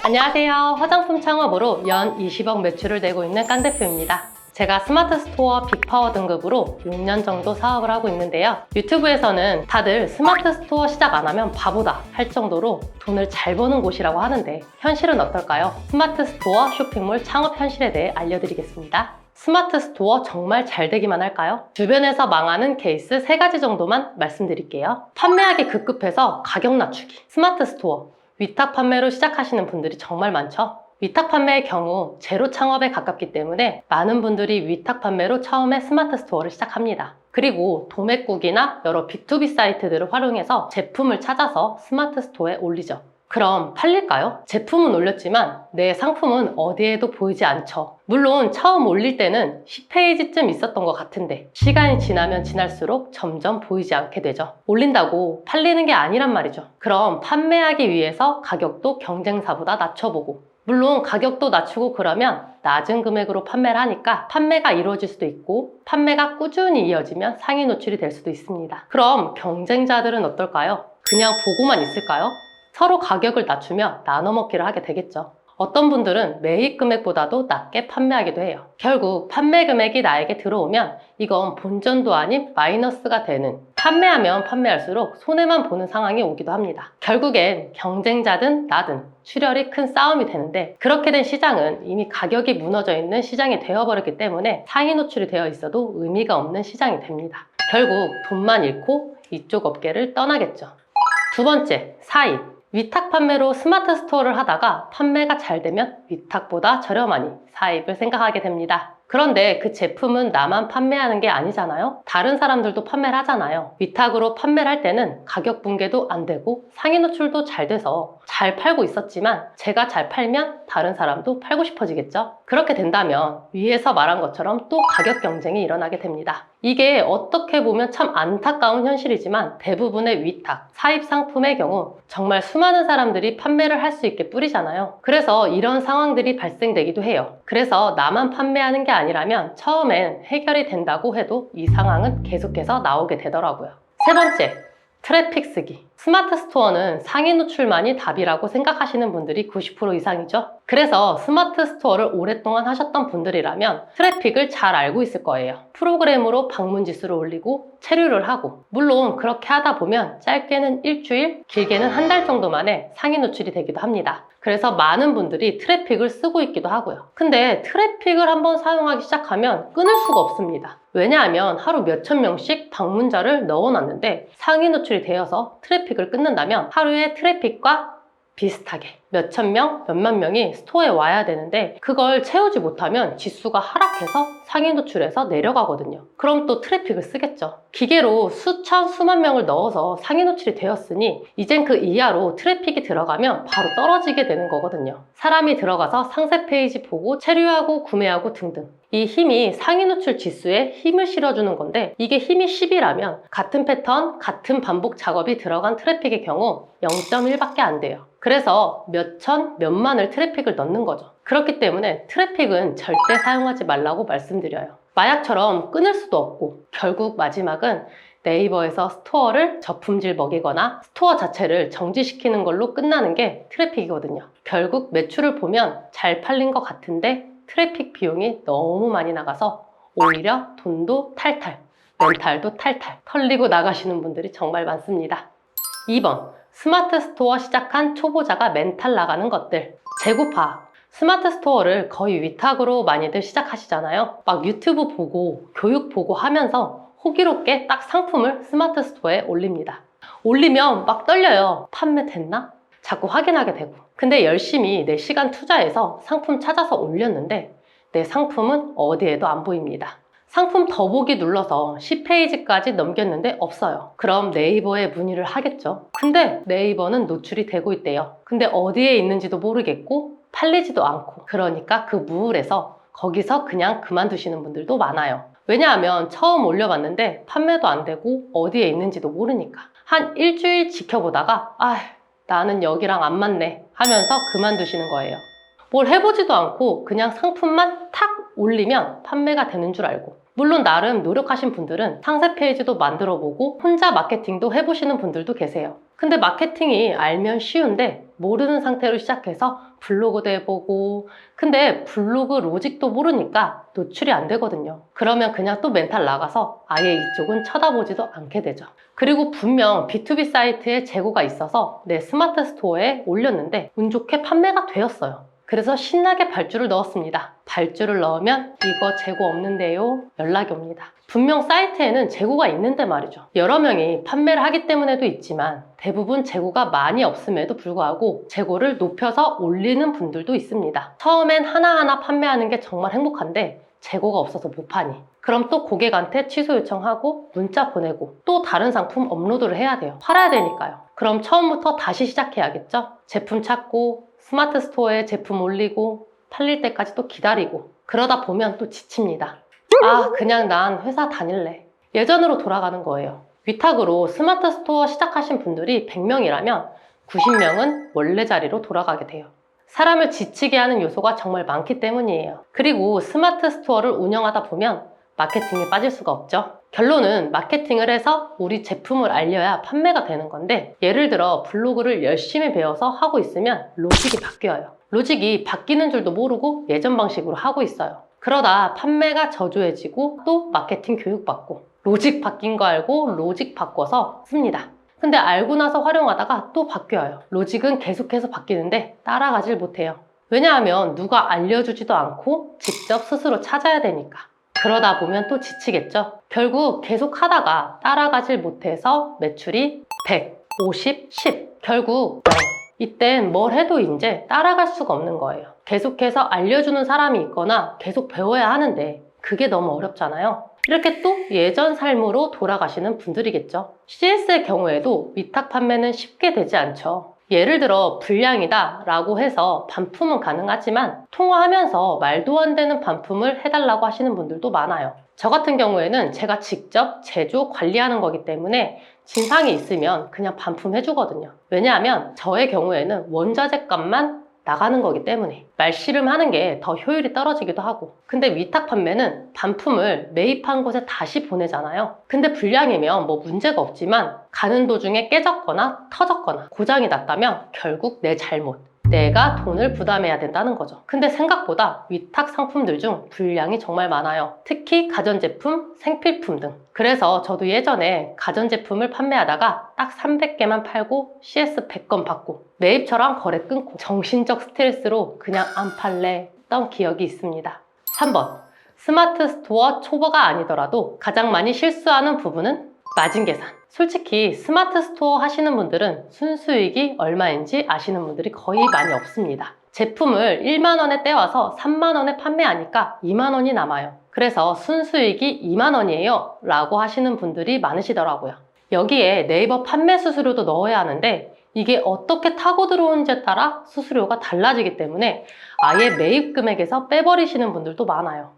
안녕하세요. 화장품 창업으로 연 20억 매출을 내고 있는 깐 대표입니다. 제가 스마트 스토어 빅파워 등급으로 6년 정도 사업을 하고 있는데요. 유튜브에서는 다들 스마트 스토어 시작 안 하면 바보다 할 정도로 돈을 잘 버는 곳이라고 하는데 현실은 어떨까요? 스마트 스토어 쇼핑몰 창업 현실에 대해 알려드리겠습니다. 스마트 스토어 정말 잘 되기만 할까요? 주변에서 망하는 케이스 3가지 정도만 말씀드릴게요. 판매하기 급급해서 가격 낮추기. 스마트 스토어 위탁 판매로 시작하시는 분들이 정말 많죠? 위탁 판매의 경우 제로 창업에 가깝기 때문에 많은 분들이 위탁 판매로 처음에 스마트 스토어를 시작합니다. 그리고 도매국이나 여러 B2B 사이트들을 활용해서 제품을 찾아서 스마트 스토어에 올리죠. 그럼 팔릴까요? 제품은 올렸지만 내 상품은 어디에도 보이지 않죠. 물론 처음 올릴 때는 10페이지쯤 있었던 것 같은데 시간이 지나면 지날수록 점점 보이지 않게 되죠. 올린다고 팔리는 게 아니란 말이죠. 그럼 판매하기 위해서 가격도 경쟁사보다 낮춰보고, 물론 가격도 낮추고 그러면 낮은 금액으로 판매를 하니까 판매가 이루어질 수도 있고 판매가 꾸준히 이어지면 상위 노출이 될 수도 있습니다. 그럼 경쟁자들은 어떨까요? 그냥 보고만 있을까요? 서로 가격을 낮추며 나눠먹기를 하게 되겠죠. 어떤 분들은 매입 금액보다도 낮게 판매하기도 해요. 결국 판매 금액이 나에게 들어오면 이건 본전도 아닌 마이너스가 되는, 판매하면 판매할수록 손해만 보는 상황이 오기도 합니다. 결국엔 경쟁자든 나든 출혈이 큰 싸움이 되는데, 그렇게 된 시장은 이미 가격이 무너져 있는 시장이 되어버렸기 때문에 상위 노출이 되어 있어도 의미가 없는 시장이 됩니다. 결국 돈만 잃고 이쪽 업계를 떠나겠죠. 두 번째, 사입. 위탁 판매로 스마트 스토어를 하다가 판매가 잘 되면 위탁보다 저렴하니 사입을 생각하게 됩니다. 그런데 그 제품은 나만 판매하는 게 아니잖아요. 다른 사람들도 판매를 하잖아요. 위탁으로 판매를 할 때는 가격 붕괴도 안 되고 상위 노출도 잘 돼서 잘 팔고 있었지만 제가 잘 팔면 다른 사람도 팔고 싶어지겠죠. 그렇게 된다면 위에서 말한 것처럼 또 가격 경쟁이 일어나게 됩니다. 이게 어떻게 보면 참 안타까운 현실이지만 대부분의 위탁, 사입 상품의 경우 정말 수많은 사람들이 판매를 할 수 있게 뿌리잖아요. 그래서 이런 상황들이 발생되기도 해요. 그래서 나만 판매하는 게 아니라면 처음엔 해결이 된다고 해도 이 상황은 계속해서 나오게 되더라고요. 세 번째, 트래픽 쓰기. 스마트 스토어는 상위 노출만이 답이라고 생각하시는 분들이 90% 이상이죠. 그래서 스마트 스토어를 오랫동안 하셨던 분들이라면 트래픽을 잘 알고 있을 거예요. 프로그램으로 방문 지수를 올리고 체류를 하고, 물론 그렇게 하다 보면 짧게는 일주일, 길게는 한 달 정도 만에 상위 노출이 되기도 합니다. 그래서 많은 분들이 트래픽을 쓰고 있기도 하고요. 근데 트래픽을 한번 사용하기 시작하면 끊을 수가 없습니다. 왜냐하면 하루 몇천 명씩 방문자를 넣어놨는데 상위 노출이 되어서 트래픽을 끊는다면 하루에 트래픽과 비슷하게 몇천 명, 몇만 명이 스토어에 와야 되는데 그걸 채우지 못하면 지수가 하락해서 상위 노출에서 내려가거든요. 그럼 또 트래픽을 쓰겠죠. 기계로 수천, 수만 명을 넣어서 상위 노출이 되었으니 이젠 그 이하로 트래픽이 들어가면 바로 떨어지게 되는 거거든요. 사람이 들어가서 상세 페이지 보고 체류하고 구매하고 등등, 이 힘이 상위 노출 지수에 힘을 실어주는 건데, 이게 힘이 10이라면 같은 패턴, 같은 반복 작업이 들어간 트래픽의 경우 0.1밖에 안 돼요. 그래서 몇천, 몇만을 트래픽을 넣는 거죠. 그렇기 때문에 트래픽은 절대 사용하지 말라고 말씀드려요. 마약처럼 끊을 수도 없고 결국 마지막은 네이버에서 스토어를 저품질 먹이거나 스토어 자체를 정지시키는 걸로 끝나는 게 트래픽이거든요. 결국 매출을 보면 잘 팔린 것 같은데 트래픽 비용이 너무 많이 나가서 오히려 돈도 탈탈, 멘탈도 탈탈 털리고 나가시는 분들이 정말 많습니다. 2번, 스마트 스토어 시작한 초보자가 멘탈 나가는 것들. 재고 파악. 스마트 스토어를 거의 위탁으로 많이들 시작하시잖아요. 막 유튜브 보고 교육 보고 하면서 호기롭게 딱 상품을 스마트 스토어에 올립니다. 올리면 막 떨려요. 판매 됐나? 자꾸 확인하게 되고. 근데 열심히 내 시간 투자해서 상품 찾아서 올렸는데 내 상품은 어디에도 안 보입니다. 상품 더보기 눌러서 10페이지까지 넘겼는데 없어요. 그럼 네이버에 문의를 하겠죠. 근데 네이버는 노출이 되고 있대요. 근데 어디에 있는지도 모르겠고 팔리지도 않고, 그러니까 그 무울에서 거기서 그냥 그만두시는 분들도 많아요. 왜냐하면 처음 올려봤는데 판매도 안 되고 어디에 있는지도 모르니까. 한 일주일 지켜보다가 나는 여기랑 안 맞네 하면서 그만두시는 거예요. 뭘 해보지도 않고 그냥 상품만 탁 올리면 판매가 되는 줄 알고, 물론 나름 노력하신 분들은 상세 페이지도 만들어 보고 혼자 마케팅도 해보시는 분들도 계세요. 근데 마케팅이 알면 쉬운데 모르는 상태로 시작해서 블로그도 해보고, 근데 블로그 로직도 모르니까 노출이 안 되거든요. 그러면 그냥 또 멘탈 나가서 아예 이쪽은 쳐다보지도 않게 되죠. 그리고 분명 B2B 사이트에 재고가 있어서 내 스마트 스토어에 올렸는데 운 좋게 판매가 되었어요. 그래서 신나게 발주를 넣었습니다. 발주를 넣으면 이거 재고 없는데요? 연락이 옵니다. 분명 사이트에는 재고가 있는데 말이죠. 여러 명이 판매를 하기 때문에도 있지만 대부분 재고가 많이 없음에도 불구하고 재고를 높여서 올리는 분들도 있습니다. 처음엔 하나하나 판매하는 게 정말 행복한데 재고가 없어서 못 파니. 그럼 또 고객한테 취소 요청하고 문자 보내고 또 다른 상품 업로드를 해야 돼요. 팔아야 되니까요. 그럼 처음부터 다시 시작해야겠죠? 제품 찾고 스마트 스토어에 제품 올리고 팔릴 때까지 또 기다리고 그러다 보면 또 지칩니다. 아, 그냥 난 회사 다닐래. 예전으로 돌아가는 거예요. 위탁으로 스마트 스토어 시작하신 분들이 100명이라면 90명은 원래 자리로 돌아가게 돼요. 사람을 지치게 하는 요소가 정말 많기 때문이에요. 그리고 스마트 스토어를 운영하다 보면 마케팅에 빠질 수가 없죠. 결론은 마케팅을 해서 우리 제품을 알려야 판매가 되는 건데, 예를 들어 블로그를 열심히 배워서 하고 있으면 로직이 바뀌어요. 로직이 바뀌는 줄도 모르고 예전 방식으로 하고 있어요. 그러다 판매가 저조해지고 또 마케팅 교육받고 로직 바뀐 거 알고 로직 바꿔서 씁니다. 근데 알고 나서 활용하다가 또 바뀌어요. 로직은 계속해서 바뀌는데 따라가질 못해요. 왜냐하면 누가 알려주지도 않고 직접 스스로 찾아야 되니까. 그러다 보면 또 지치겠죠. 결국 계속 하다가 따라가질 못해서 매출이 100, 50, 10, 결국 0. 이땐 뭘 해도 이제 따라갈 수가 없는 거예요. 계속해서 알려주는 사람이 있거나 계속 배워야 하는데 그게 너무 어렵잖아요. 이렇게 또 예전 삶으로 돌아가시는 분들이겠죠. CS의 경우에도 위탁 판매는 쉽게 되지 않죠. 예를 들어 불량이다 라고 해서 반품은 가능하지만 통화하면서 말도 안 되는 반품을 해달라고 하시는 분들도 많아요. 저 같은 경우에는 제가 직접 제조 관리하는 거기 때문에 진상이 있으면 그냥 반품해주거든요. 왜냐하면 저의 경우에는 원자재 값만 나가는 거기 때문에 말씨름하는 게 더 효율이 떨어지기도 하고. 근데 위탁 판매는 반품을 매입한 곳에 다시 보내잖아요. 근데 불량이면 뭐 문제가 없지만 가는 도중에 깨졌거나 터졌거나 고장이 났다면 결국 내 잘못, 내가 돈을 부담해야 된다는 거죠. 근데 생각보다 위탁 상품들 중 불량이 정말 많아요. 특히 가전제품, 생필품 등. 그래서 저도 예전에 가전제품을 판매하다가 딱 300개만 팔고 CS 100건 받고 매입처랑 거래 끊고 정신적 스트레스로 그냥 안 팔래 했던 기억이 있습니다. 3번, 스마트 스토어 초보가 아니더라도 가장 많이 실수하는 부분은 마진 계산. 솔직히 스마트 스토어 하시는 분들은 순수익이 얼마인지 아시는 분들이 거의 많이 없습니다. 제품을 1만 원에 떼와서 3만 원에 판매하니까 2만 원이 남아요. 그래서 순수익이 2만 원이에요 라고 하시는 분들이 많으시더라고요. 여기에 네이버 판매 수수료도 넣어야 하는데 이게 어떻게 타고 들어오는지에 따라 수수료가 달라지기 때문에 아예 매입 금액에서 빼버리시는 분들도 많아요.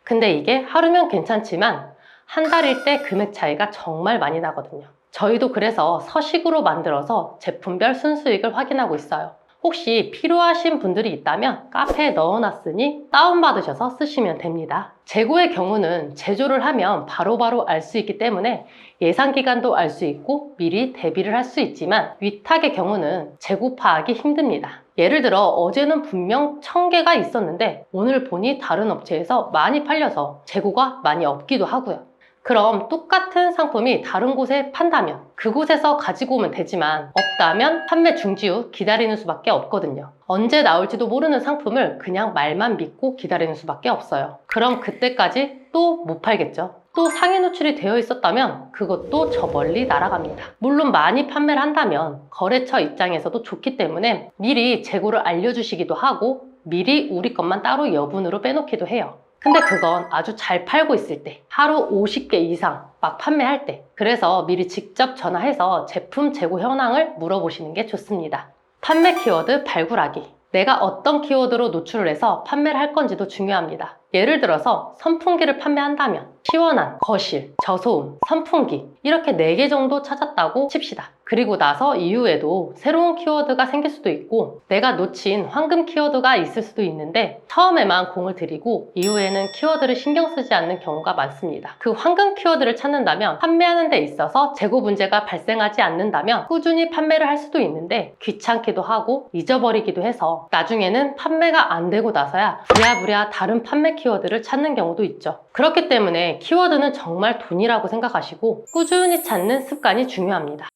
근데 이게 하루면 괜찮지만 한 달일 때 금액 차이가 정말 많이 나거든요. 저희도 그래서 서식으로 만들어서 제품별 순수익을 확인하고 있어요. 혹시 필요하신 분들이 있다면 카페에 넣어놨으니 다운받으셔서 쓰시면 됩니다. 재고의 경우는 제조를 하면 바로바로 알 수 있기 때문에 예상기간도 알 수 있고 미리 대비를 할 수 있지만 위탁의 경우는 재고 파악이 힘듭니다. 예를 들어 어제는 분명 1000개가 있었는데 오늘 보니 다른 업체에서 많이 팔려서 재고가 많이 없기도 하고요. 그럼 똑같은 상품이 다른 곳에 판다면 그곳에서 가지고 오면 되지만 없다면 판매 중지 후 기다리는 수밖에 없거든요. 언제 나올지도 모르는 상품을 그냥 말만 믿고 기다리는 수밖에 없어요. 그럼 그때까지 또 못 팔겠죠. 또 상위 노출이 되어 있었다면 그것도 저 멀리 날아갑니다. 물론 많이 판매를 한다면 거래처 입장에서도 좋기 때문에 미리 재고를 알려주시기도 하고 미리 우리 것만 따로 여분으로 빼놓기도 해요. 근데 그건 아주 잘 팔고 있을 때, 하루 50개 이상 막 판매할 때, 그래서 미리 직접 전화해서 제품 재고 현황을 물어보시는 게 좋습니다. 판매 키워드 발굴하기. 내가 어떤 키워드로 노출을 해서 판매를 할 건지도 중요합니다. 예를 들어서 선풍기를 판매한다면 시원한, 거실, 저소음, 선풍기 이렇게 4개 정도 찾았다고 칩시다. 그리고 나서 이후에도 새로운 키워드가 생길 수도 있고 내가 놓친 황금 키워드가 있을 수도 있는데 처음에만 공을 들이고 이후에는 키워드를 신경 쓰지 않는 경우가 많습니다. 그 황금 키워드를 찾는다면 판매하는 데 있어서 재고 문제가 발생하지 않는다면 꾸준히 판매를 할 수도 있는데 귀찮기도 하고 잊어버리기도 해서 나중에는 판매가 안 되고 나서야 부랴부랴 다른 판매 키워드를 찾는 경우도 있죠. 그렇기 때문에 키워드는 정말 돈이라고 생각하시고 꾸준히 찾는 습관이 중요합니다.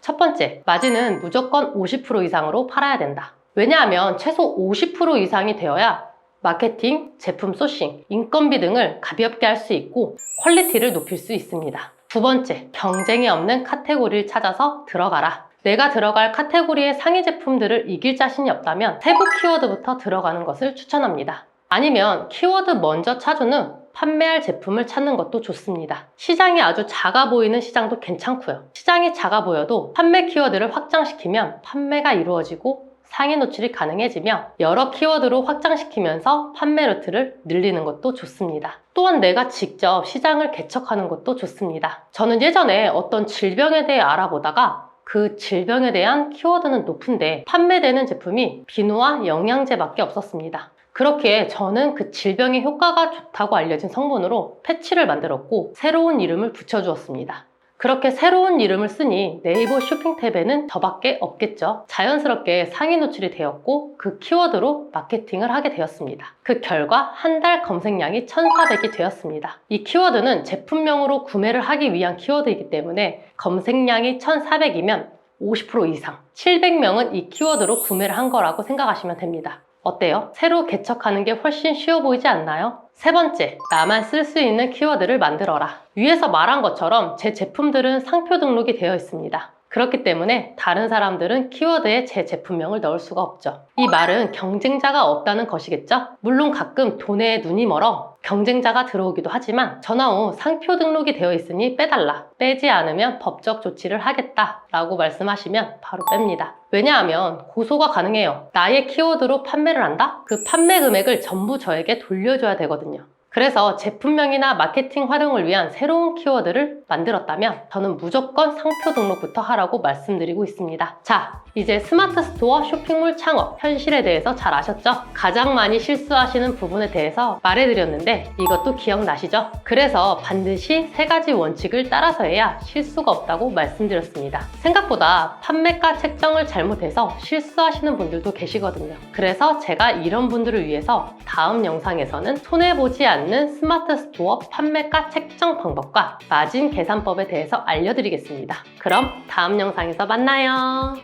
첫 번째, 마진은 무조건 50% 이상으로 팔아야 된다. 왜냐하면 최소 50% 이상이 되어야 마케팅, 제품 소싱, 인건비 등을 가볍게 할 수 있고 퀄리티를 높일 수 있습니다. 두 번째, 경쟁이 없는 카테고리를 찾아서 들어가라. 내가 들어갈 카테고리의 상위 제품들을 이길 자신이 없다면 세부 키워드부터 들어가는 것을 추천합니다. 아니면 키워드 먼저 찾은 후 판매할 제품을 찾는 것도 좋습니다. 시장이 아주 작아 보이는 시장도 괜찮고요. 시장이 작아 보여도 판매 키워드를 확장시키면 판매가 이루어지고 상위 노출이 가능해지며 여러 키워드로 확장시키면서 판매 루트를 늘리는 것도 좋습니다. 또한 내가 직접 시장을 개척하는 것도 좋습니다. 저는 예전에 어떤 질병에 대해 알아보다가 그 질병에 대한 키워드는 높은데 판매되는 제품이 비누와 영양제밖에 없었습니다. 그렇기에 저는 그 질병의 효과가 좋다고 알려진 성분으로 패치를 만들었고 새로운 이름을 붙여주었습니다. 그렇게 새로운 이름을 쓰니 네이버 쇼핑 탭에는 저밖에 없겠죠. 자연스럽게 상위 노출이 되었고 그 키워드로 마케팅을 하게 되었습니다. 그 결과 한 달 검색량이 1,400이 되었습니다. 이 키워드는 제품명으로 구매를 하기 위한 키워드이기 때문에 검색량이 1,400이면 50% 이상, 700명은 이 키워드로 구매를 한 거라고 생각하시면 됩니다. 어때요? 새로 개척하는 게 훨씬 쉬워 보이지 않나요? 세 번째, 나만 쓸 수 있는 키워드를 만들어라. 위에서 말한 것처럼 제 제품들은 상표 등록이 되어 있습니다. 그렇기 때문에 다른 사람들은 키워드에 제 제품명을 넣을 수가 없죠. 이 말은 경쟁자가 없다는 것이겠죠? 물론 가끔 돈에 눈이 멀어 경쟁자가 들어오기도 하지만 전화 후 상표 등록이 되어 있으니 빼달라. 빼지 않으면 법적 조치를 하겠다 라고 말씀하시면 바로 뺍니다. 왜냐하면 고소가 가능해요. 나의 키워드로 판매를 한다? 그 판매 금액을 전부 저에게 돌려줘야 되거든요. 그래서 제품명이나 마케팅 활용을 위한 새로운 키워드를 만들었다면 저는 무조건 상표 등록부터 하라고 말씀드리고 있습니다. 자, 이제 스마트 스토어 쇼핑몰 창업 현실에 대해서 잘 아셨죠? 가장 많이 실수하시는 부분에 대해서 말해드렸는데 이것도 기억나시죠? 그래서 반드시 3가지 원칙을 따라서 해야 실수가 없다고 말씀드렸습니다. 생각보다 판매가 책정을 잘못해서 실수하시는 분들도 계시거든요. 그래서 제가 이런 분들을 위해서 다음 영상에서는 손해보지 않는 스마트 스토어 판매가 책정 방법과 마진 계산법에 대해서 알려드리겠습니다. 그럼 다음 영상에서 만나요.